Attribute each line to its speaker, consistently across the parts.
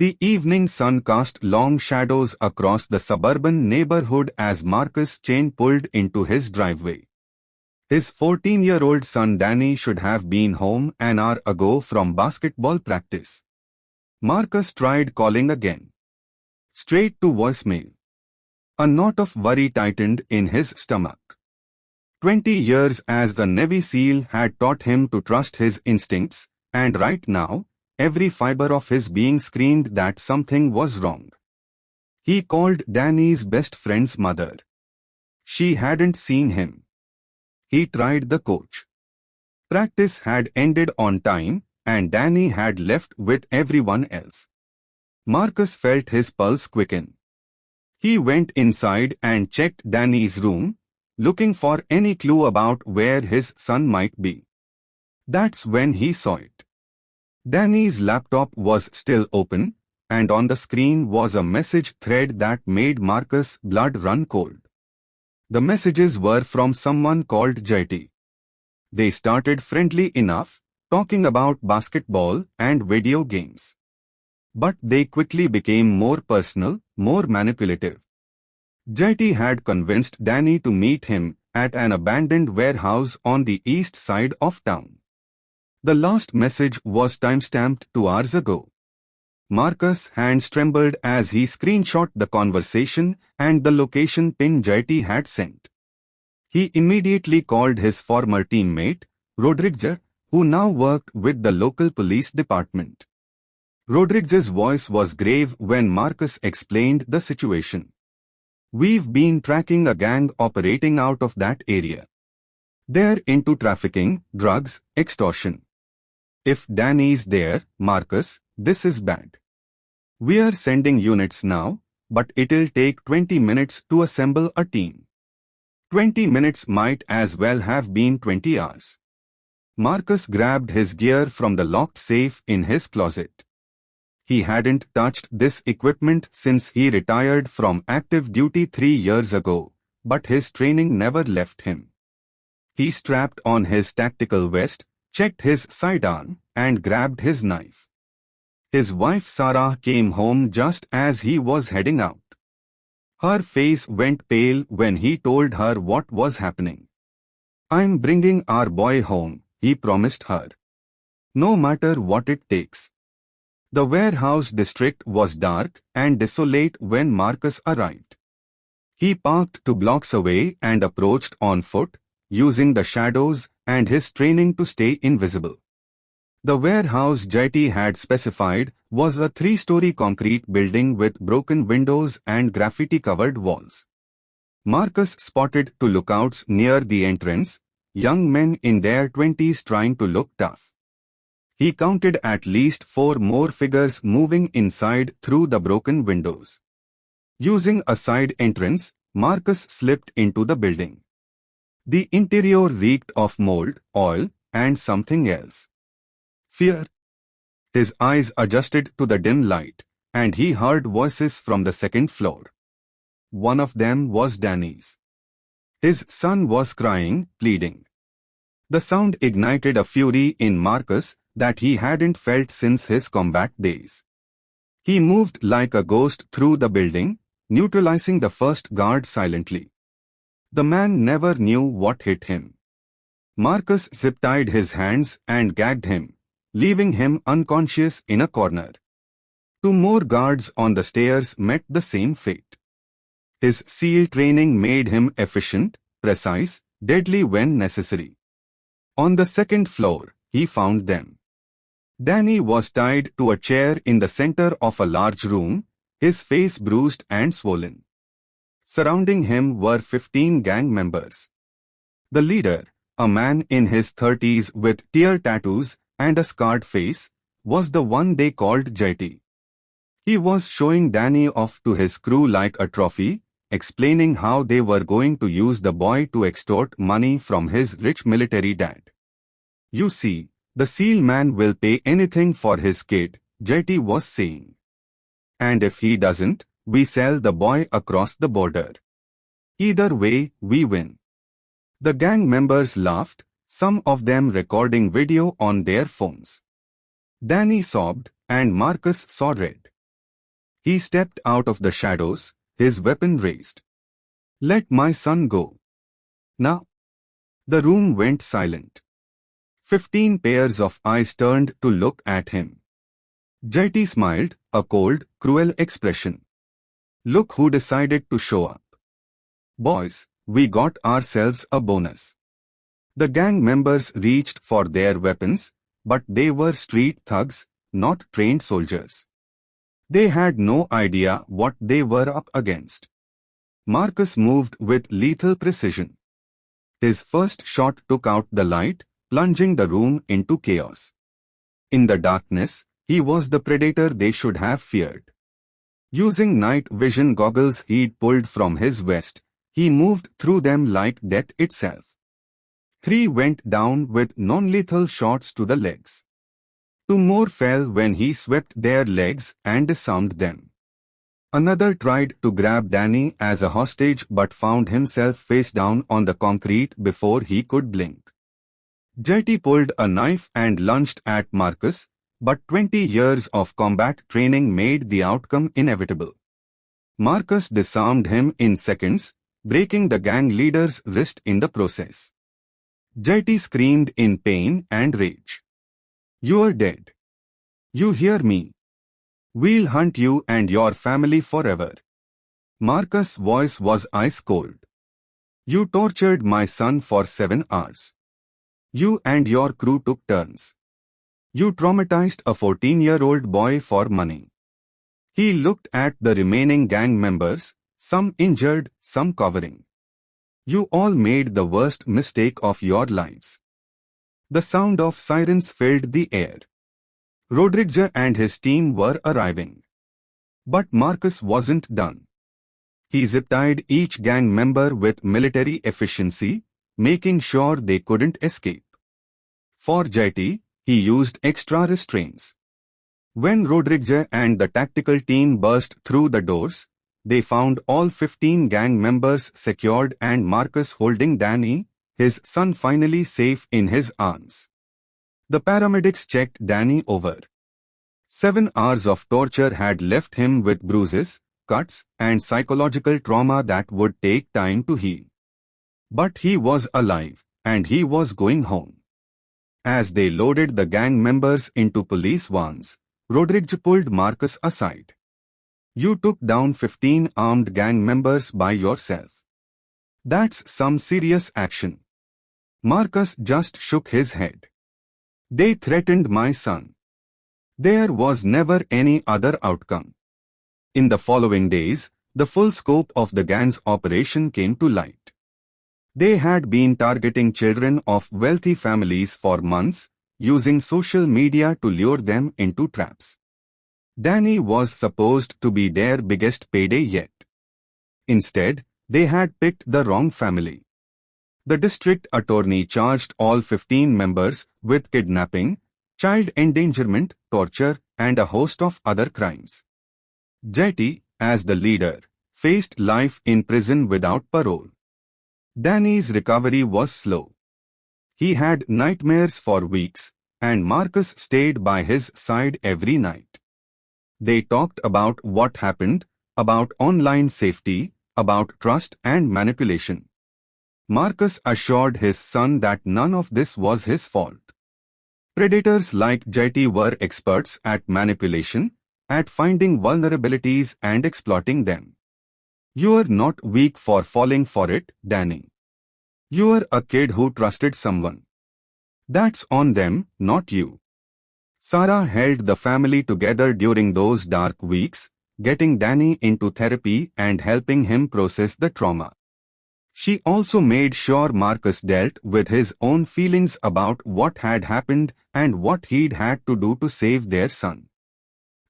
Speaker 1: The evening sun cast long shadows across the suburban neighborhood as Marcus Chen pulled into his driveway. His 14-year-old son Danny should have been home an hour ago from basketball practice. Marcus tried calling again. Straight to voicemail. A knot of worry tightened in his stomach. 20 years as a Navy SEAL had taught him to trust his instincts, and right now, every fiber of his being screamed that something was wrong. He called Danny's best friend's mother. She hadn't seen him. He tried the coach. Practice had ended on time, and Danny had left with everyone else. Marcus felt his pulse quicken. He went inside and checked Danny's room, looking for any clue about where his son might be. That's when he saw it. Danny's laptop was still open, and on the screen was a message thread that made Marcus' blood run cold. The messages were from someone called JT. They started friendly enough, talking about basketball and video games. But they quickly became more personal, more manipulative. JT had convinced Danny to meet him at an abandoned warehouse on the east side of town. The last message was timestamped 2 hours ago. Marcus' hands trembled as he screenshot the conversation and the location pin JT had sent. He immediately called his former teammate, Rodriguez, who now worked with the local police department. Rodriguez's voice was grave when Marcus explained the situation. We've been tracking a gang operating out of that area. They're into trafficking, drugs, extortion. If Danny's there, Marcus, this is bad. We're sending units now, but it'll take 20 minutes to assemble a team. 20 minutes might as well have been 20 hours. Marcus grabbed his gear from the locked safe in his closet. He hadn't touched this equipment since he retired from active duty 3 years ago, but his training never left him. He strapped on his tactical vest, checked his sidearm, and grabbed his knife. His wife Sarah came home just as he was heading out. Her face went pale when he told her what was happening. I'm bringing our boy home, he promised her. No matter what it takes. The warehouse district was dark and desolate when Marcus arrived. He parked 2 blocks away and approached on foot, using the shadows and his training to stay invisible. The warehouse JT had specified was a 3-story concrete building with broken windows and graffiti-covered walls. Marcus spotted 2 lookouts near the entrance, young men in their 20s trying to look tough. He counted at least 4 more figures moving inside through the broken windows. Using a side entrance, Marcus slipped into the building. The interior reeked of mold, oil, and something else. Fear. His eyes adjusted to the dim light, and he heard voices from the 2nd floor. One of them was Danny's. His son was crying, pleading. The sound ignited a fury in Marcus that he hadn't felt since his combat days. He moved like a ghost through the building, neutralizing the first guard silently. The man never knew what hit him. Marcus zip-tied his hands and gagged him, leaving him unconscious in a corner. 2 more guards on the stairs met the same fate. His SEAL training made him efficient, precise, deadly when necessary. On the 2nd floor, he found them. Danny was tied to a chair in the center of a large room, his face bruised and swollen. Surrounding him were 15 gang members. The leader, a man in his 30s with tear tattoos and a scarred face, was the one they called JT. He was showing Danny off to his crew like a trophy, explaining how they were going to use the boy to extort money from his rich military dad. You see, the SEAL man will pay anything for his kid, JT was saying. And if he doesn't, we sell the boy across the border. Either way, we win. The gang members laughed, some of them recording video on their phones. Danny sobbed, and Marcus saw red. He stepped out of the shadows, his weapon raised. "Let my son go. Now." The room went silent. 15 pairs of eyes turned to look at him. Jetty smiled, a cold, cruel expression. "Look who decided to show up. Boys, we got ourselves a bonus." The gang members reached for their weapons, but they were street thugs, not trained soldiers. They had no idea what they were up against. Marcus moved with lethal precision. His first shot took out the light, plunging the room into chaos. In the darkness, he was the predator they should have feared. Using night vision goggles he'd pulled from his vest, he moved through them like death itself. 3 went down with non-lethal shots to the legs. 2 more fell when he swept their legs and disarmed them. Another tried to grab Danny as a hostage but found himself face down on the concrete before he could blink. Jetty pulled a knife and lunged at Marcus, but 20 years of combat training made the outcome inevitable. Marcus disarmed him in seconds, breaking the gang leader's wrist in the process. Jetty screamed in pain and rage. "You're dead. You hear me? We'll hunt you and your family forever." Marcus' voice was ice cold. "You tortured my son for 7 hours. You and your crew took turns. You traumatized a 14-year-old boy for money." He looked at the remaining gang members, some injured, some cowering. "You all made the worst mistake of your lives." The sound of sirens filled the air. Rodriguez and his team were arriving. But Marcus wasn't done. He zip-tied each gang member with military efficiency, making sure they couldn't escape. For Jetty, he used extra restraints. When Rodriguez and the tactical team burst through the doors, they found all 15 gang members secured and Marcus holding Danny, his son, finally safe in his arms. The paramedics checked Danny over. 7 hours of torture had left him with bruises, cuts, and psychological trauma that would take time to heal. But he was alive, and he was going home. As they loaded the gang members into police vans, Rodriguez pulled Marcus aside. "You took down 15 armed gang members by yourself. That's some serious action." Marcus just shook his head. "They threatened my son. There was never any other outcome." In the following days, the full scope of the gang's operation came to light. They had been targeting children of wealthy families for months, using social media to lure them into traps. Danny was supposed to be their biggest payday yet. Instead, they had picked the wrong family. The district attorney charged all 15 members with kidnapping, child endangerment, torture, and a host of other crimes. Jetty, as the leader, faced life in prison without parole. Danny's recovery was slow. He had nightmares for weeks, and Marcus stayed by his side every night. They talked about what happened, about online safety, about trust and manipulation. Marcus assured his son that none of this was his fault. Predators like Jetty were experts at manipulation, at finding vulnerabilities and exploiting them. "You're not weak for falling for it, Danny. You're a kid who trusted someone. That's on them, not you." Sarah held the family together during those dark weeks, getting Danny into therapy and helping him process the trauma. She also made sure Marcus dealt with his own feelings about what had happened and what he'd had to do to save their son.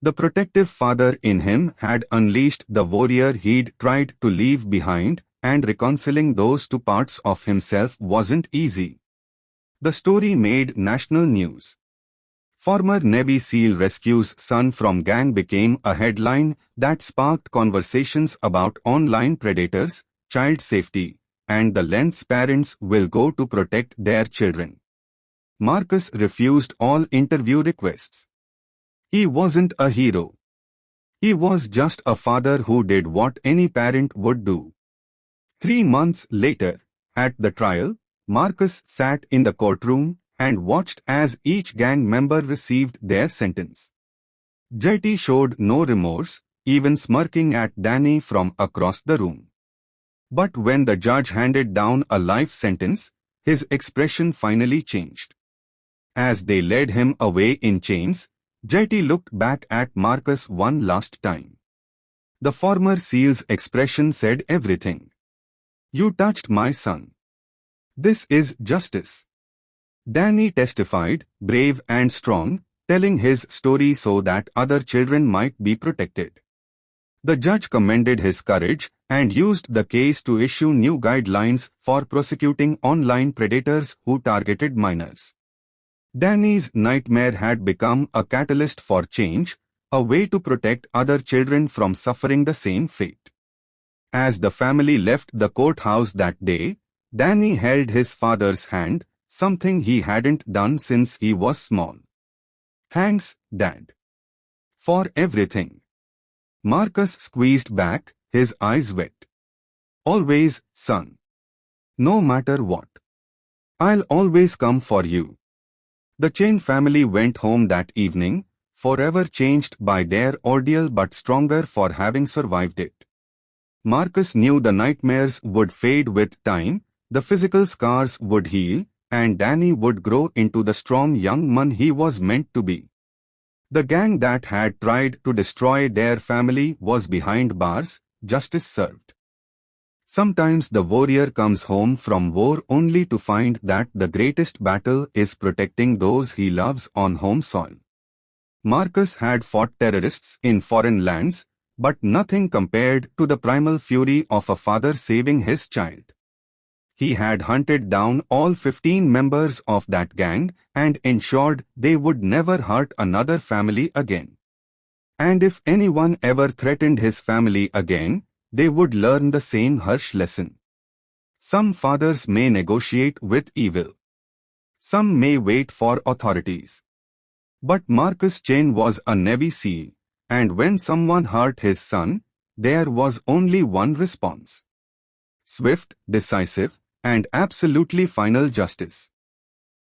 Speaker 1: The protective father in him had unleashed the warrior he'd tried to leave behind, and reconciling those two parts of himself wasn't easy. The story made national news. Former Navy SEAL rescues son from gang became a headline that sparked conversations about online predators, child safety, and the lengths parents will go to protect their children. Marcus refused all interview requests. He wasn't a hero. He was just a father who did what any parent would do. 3 months later, at the trial, Marcus sat in the courtroom and watched as each gang member received their sentence. JT showed no remorse, even smirking at Danny from across the room. But when the judge handed down a life sentence, his expression finally changed. As they led him away in chains, JT looked back at Marcus one last time. The former SEAL's expression said everything. "You touched my son. This is justice." Danny testified, brave and strong, telling his story so that other children might be protected. The judge commended his courage and used the case to issue new guidelines for prosecuting online predators who targeted minors. Danny's nightmare had become a catalyst for change, a way to protect other children from suffering the same fate. As the family left the courthouse that day, Danny held his father's hand, something he hadn't done since he was small. "Thanks, Dad. For everything." Marcus squeezed back, his eyes wet. "Always, son. No matter what. I'll always come for you." The Chen family went home that evening, forever changed by their ordeal but stronger for having survived it. Marcus knew the nightmares would fade with time, the physical scars would heal, and Danny would grow into the strong young man he was meant to be. The gang that had tried to destroy their family was behind bars, justice served. Sometimes the warrior comes home from war only to find that the greatest battle is protecting those he loves on home soil. Marcus had fought terrorists in foreign lands, but nothing compared to the primal fury of a father saving his child. He had hunted down all 15 members of that gang and ensured they would never hurt another family again. And if anyone ever threatened his family again, they would learn the same harsh lesson. Some fathers may negotiate with evil. Some may wait for authorities. But Marcus Chen was a Navy SEAL, and when someone hurt his son, there was only one response: swift, decisive, and absolutely final justice.